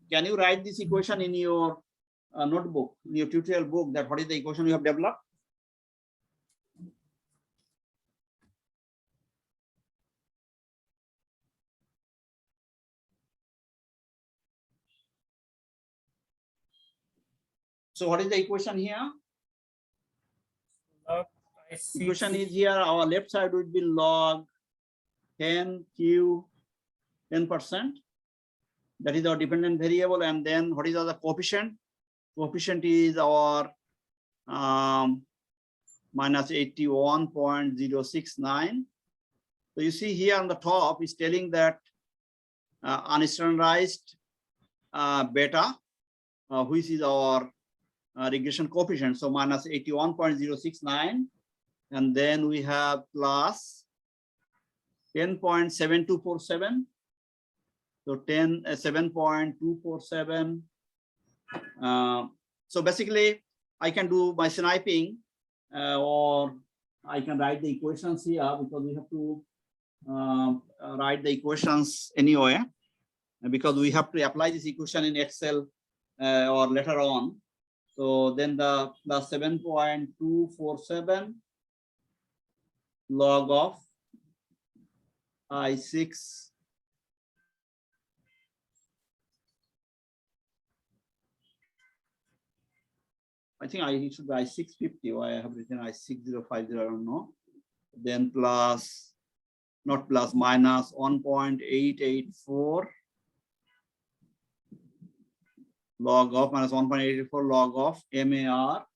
you write this equation in your notebook, in your tutorial book, that what is the equation you have developed? So what is the equation here? Equation is here, our left side would be log 10 Q 10%. That is our dependent variable. And then what is our coefficient? Coefficient is our minus 81.069. So you see here on the top is telling that unstandardized beta, which is our regression coefficient. So minus 81.069. And then we have plus 10.7247. So 7.247. So basically, I can do my sniping, or I can write the equations here, because we have to write the equations anyway, because we have to apply this equation in Excel or later on. So then the 7.247 log of I6 I think it should be I650. Why I have written I6050, I don't know. Then plus, not plus, minus 1.884 log of, minus 1.884 log of MAR.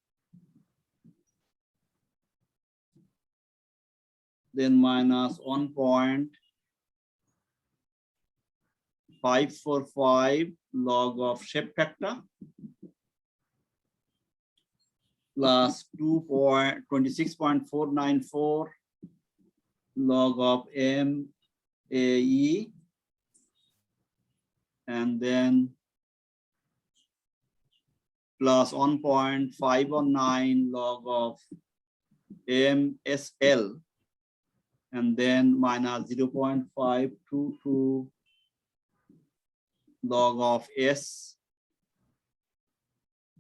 Then minus 1.545 log of shape factor, plus 26.494 log of MAE, and then plus 1.519 log of MSL, and then minus 0.522 log of S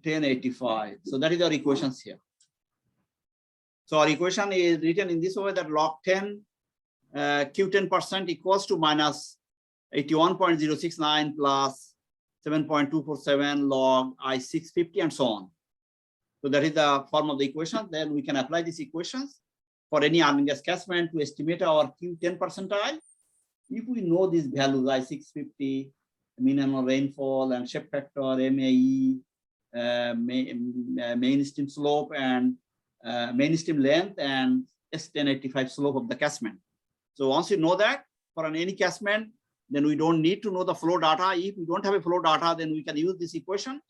1085. So that is our equations here. So our equation is written in this way that log 10 Q10% equals to minus 81.069 plus 7.247 log I650 and so on. So that is the form of the equation. Then we can apply these equations for any oil and gas catchment to estimate our Q10 percentile. If we know these values, I650, minimum rainfall and shape factor, MAE, main stream slope and main stream length and S1085 slope of the catchment. So once you know that for any catchment, then we don't need to know the flow data. If we don't have a flow data, then we can use this equation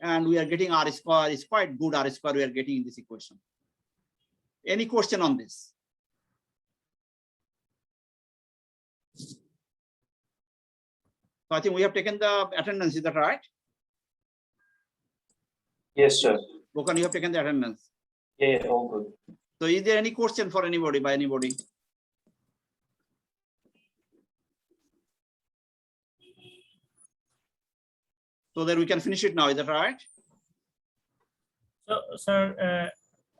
and we are getting R square. It's quite good R square we are getting in this equation. Any question on this? So I think we have taken the attendance, is that right? Yes, sir. Bokan, you have taken the attendance. Yeah, all good. So is there any question for anybody, by anybody? So that we can finish it now, is that right? So, sir,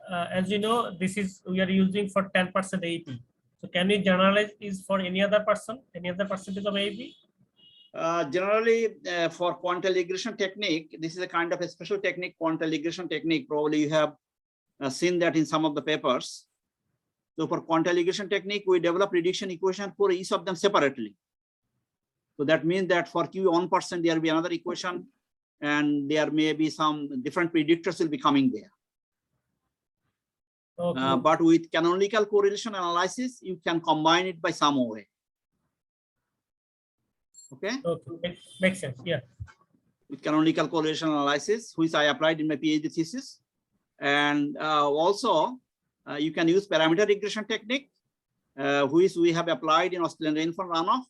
as you know, this is we are using for 10% AEP. So, can you generalize is for any other person, any other percentage of AEP? Generally, for quantile regression technique, this is a kind of a special technique, quantile regression technique. Probably you have seen that in some of the papers. So for quantile regression technique, we develop prediction equation for each of them separately. So that means that for Q1%, there will be another equation, and there may be some different predictors will be coming there. Okay. But with canonical correlation analysis, you can combine it by some way. Okay. Okay, makes sense. Yeah. With canonical correlation analysis, which I applied in my PhD thesis. And also, you can use parameter regression technique, which we have applied in Australian rainfall runoff.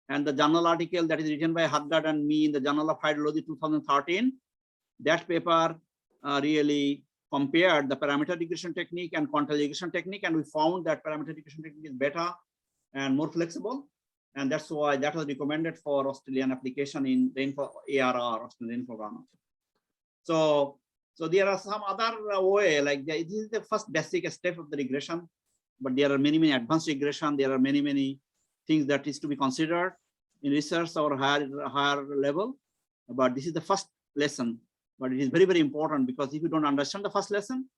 And the journal article that is written by Haddad and me in the Journal of Hydrology 2013, that paper really compared the parameter regression technique and quantile regression technique, and we found that parameter regression technique is better and more flexible. And that's why that was recommended for Australian application in rainfall ARR, Australian rainfall runoff. So there are some other way, like this is the first basic step of the regression, but there are many advanced regression. There are many things that is to be considered in research or higher level. But this is the first lesson, but it is very important, because if you don't understand the first lesson,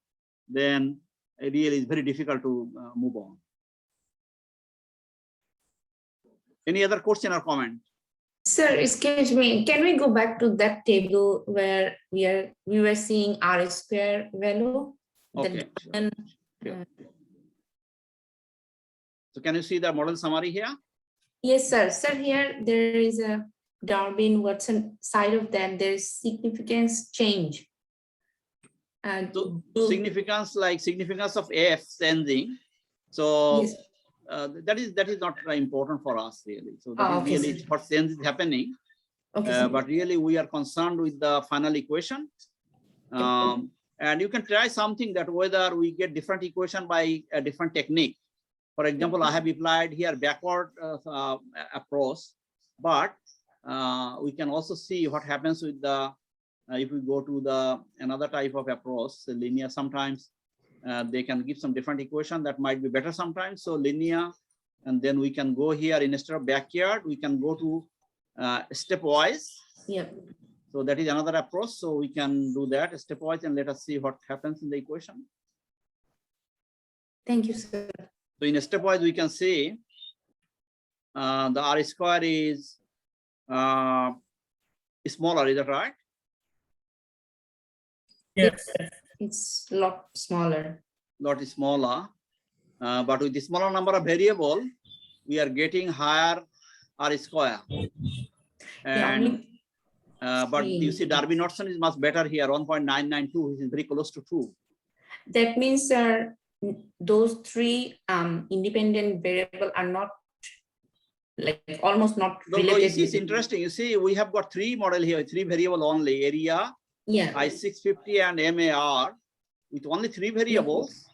then it really is very difficult to move on. Any other question or comment? Sir, excuse me, can we go back to that table where we were seeing R square value? Okay. Sure. So can you see the model summary here? Yes, sir. Sir, here there is a Darwin Watson side of them. There is significance change. And So significance, like significance of F changing. So yes. that is not important for us really. So that is Okay, really sir. what change is happening. Okay, sir. But really we are concerned with the final equation. And you can try something that whether we get different equation by a different technique. For example, I have applied here backward approach, but we can also see what happens with the if we go to the another type of approach, the linear. Sometimes they can give some different equation that might be better sometimes. So linear, and then we can go here instead of backyard, we can go to stepwise. Yeah. So that is another approach. So we can do that stepwise, and let us see what happens in the equation. Thank you, sir. So in stepwise, we can see the R square is smaller, is that right? Yes. It's a lot smaller. Lot is smaller, but with the smaller number of variable, we are getting higher R square. And but you see Darby-Knudsen is much better here, 1.992, which is very close to 2. That means, sir, those three independent variable are not like almost not No, you related. see, it's interesting. You see, we have got three model here, three variable only: area, Yeah. I650, and MAR. With only three variables,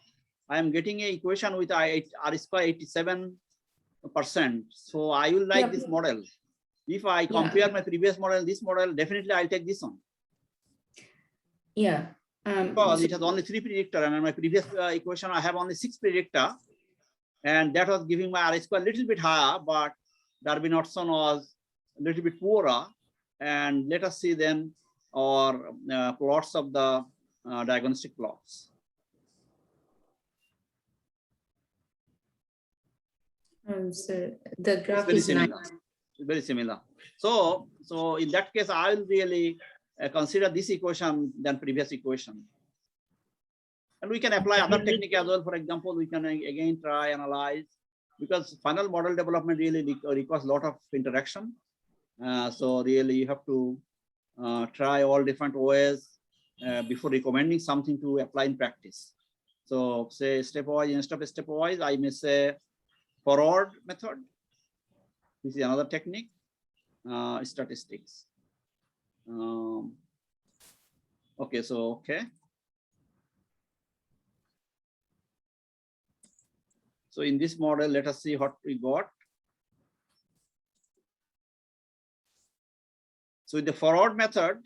I am getting an equation with R square 87%. So I will like this model. If I compare my previous model, this model, definitely I'll take this one. Yeah. Because it has only three predictor, and in my previous equation, I have only 6 predictor, and that was giving my R square a little bit higher, but Darby-Knudsen was a little bit poorer. And let us see then our plots of the diagnostic plots. So the It's graph very is similar. nice. It's very similar. So in that case, I will really consider this equation than previous equation. And we can apply other technique as well. For example, we can again try analyze, because final model development really requires a lot of interaction. So really you have to try all different ways before recommending something to apply in practice. So say stepwise, instead of stepwise, I may say forward method. This is another technique, statistics. Okay, so okay. So in this model, let us see what we got. So with the forward method,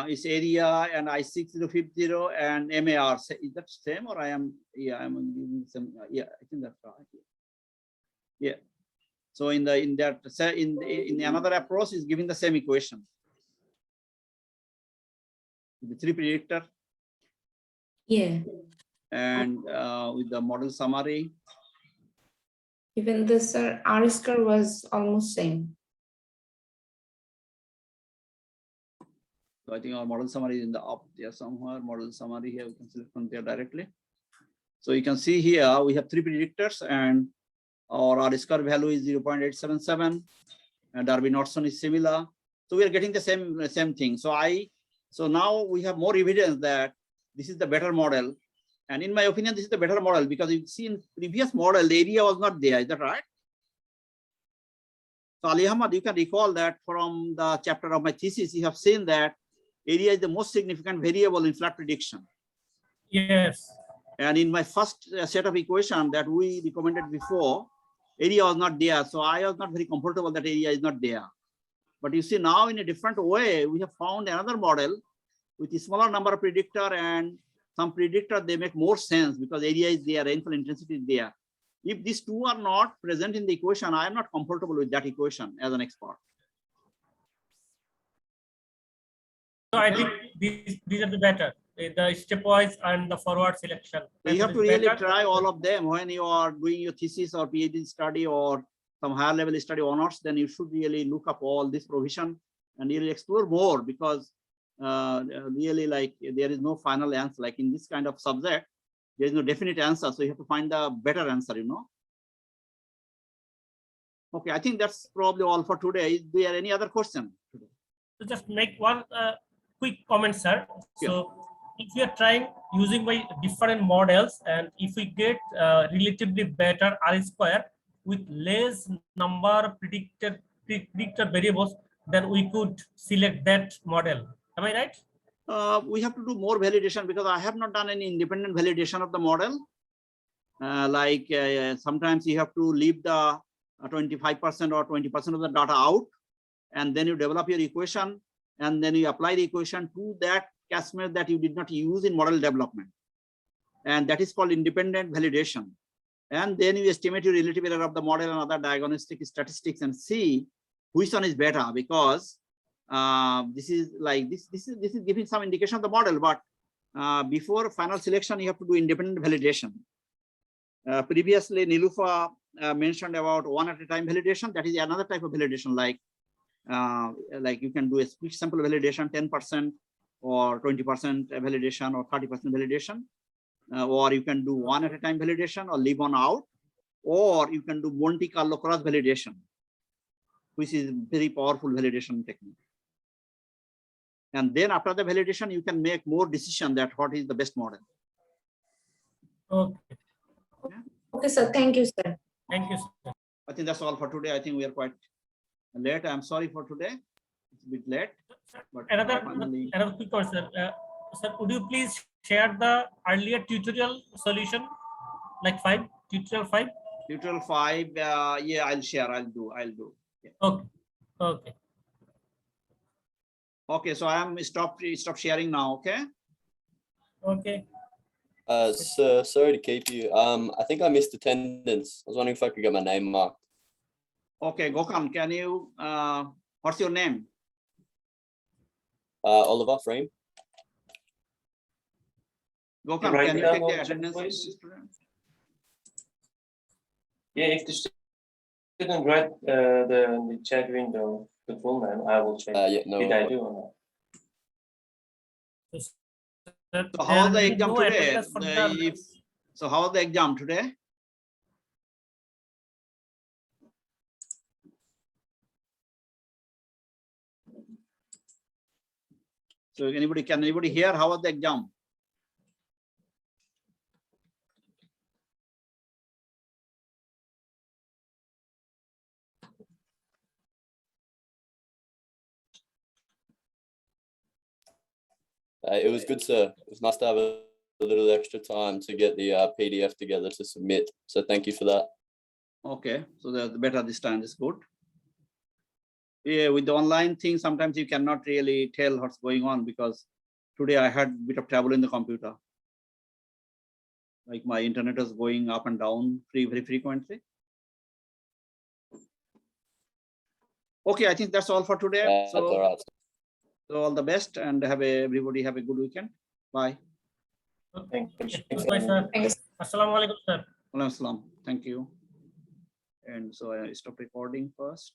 is area and I6050 and MAR. Is that same, or I am? Yeah, I'm giving some. Yeah, I think that's right. Yeah. So in another approach is giving the same equation. The three predictor. Yeah. And with the model summary. Even this R square was almost same. So I think our model summary is in the up there somewhere. Model summary here, we can select from there directly. So you can see here we have three predictors, and our R square value is 0.877, and Darby-Knudsen is similar. So we are getting the same thing. So now we have more evidence that this is the better model. And in my opinion, this is the better model, because you see in previous model, the area was not there. Is that right? So Ali Ahmad, you can recall that from the chapter of my thesis, you have seen that area is the most significant variable in flood prediction. Yes. And in my first set of equation that we recommended before, area was not there. So I was not very comfortable that area is not there. But you see now in a different way, we have found another model with a smaller number of predictor, and some predictor, they make more sense because area is there, rainfall intensity is there. If these two are not present in the equation, I am not comfortable with that equation as an expert. So I think these are the better, the stepwise and the forward selection. So you have to really better. try all of them when you are doing your thesis or PhD study or some higher level study honors. Then you should really look up all this provision and really explore more, because really, like, there is no final answer. Like in this kind of subject, there is no definite answer. So you have to find the better answer, you know. Okay, I think that's probably all for today. Is there any other question? So just make one quick comment, sir. Yeah. So if we are trying using by different models, and if we get relatively better R square with less number of predictor variables, then we could select that model. Am I right? We have to do more validation, because I have not done any independent validation of the model. Sometimes you have to leave the 25% or 20% of the data out, and then you develop your equation, and then you apply the equation to that catchment that you did not use in model development. And that is called independent validation. And then you estimate your relative error of the model and other diagnostic statistics and see which one is better, because this is giving some indication of the model, but before final selection, you have to do independent validation. Previously, Nilufa mentioned about one at a time validation. That is another type of validation, like you can do a split sample validation, 10% or 20% validation or 30% validation, or you can do one at a time validation or leave one out, or you can do Monte Carlo cross validation, which is very powerful validation technique. And then after the validation, you can make more decision that what is the best model. Okay. Okay, sir. Thank you, sir. Thank you, sir. I think that's all for today. I think we are quite late. I'm sorry for today. It's a bit late. But finally, Another quick question. Sir, would you please share the earlier tutorial solution, like tutorial 5? tutorial 5, yeah, I'll share. I'll do. Yeah. Okay. Okay. Okay, so I am stop sharing now. Okay. Okay. Sir, sorry to keep you. I think I missed attendance. I was wondering if I could get my name marked. Okay, Gokhan, can you? What's your name? Oliver Frame. Gokhan, Write can you down take the what attendance? please? Student? Yeah, if the student write the chat window, the full name, I will check. Yeah, no. Did I do or not? So how was the There will be exam no today? attendance for the- So how was the exam today? So can anybody hear how was the exam? It was good, sir. It was nice to have a little extra time to get the PDF together to submit. So thank you for that. Okay, so that's better this time. That's good. Yeah, with the online thing, sometimes you cannot really tell what's going on because today I had a bit of trouble in the computer. Like my internet was going up and down very frequently. Okay, I think that's all for today. That's all right. So all the best and everybody have a good weekend. Bye. Thank you. Goodbye, sir. Assalamualaikum, sir. Walaikum Assalam. Thank you. And so I stop recording first.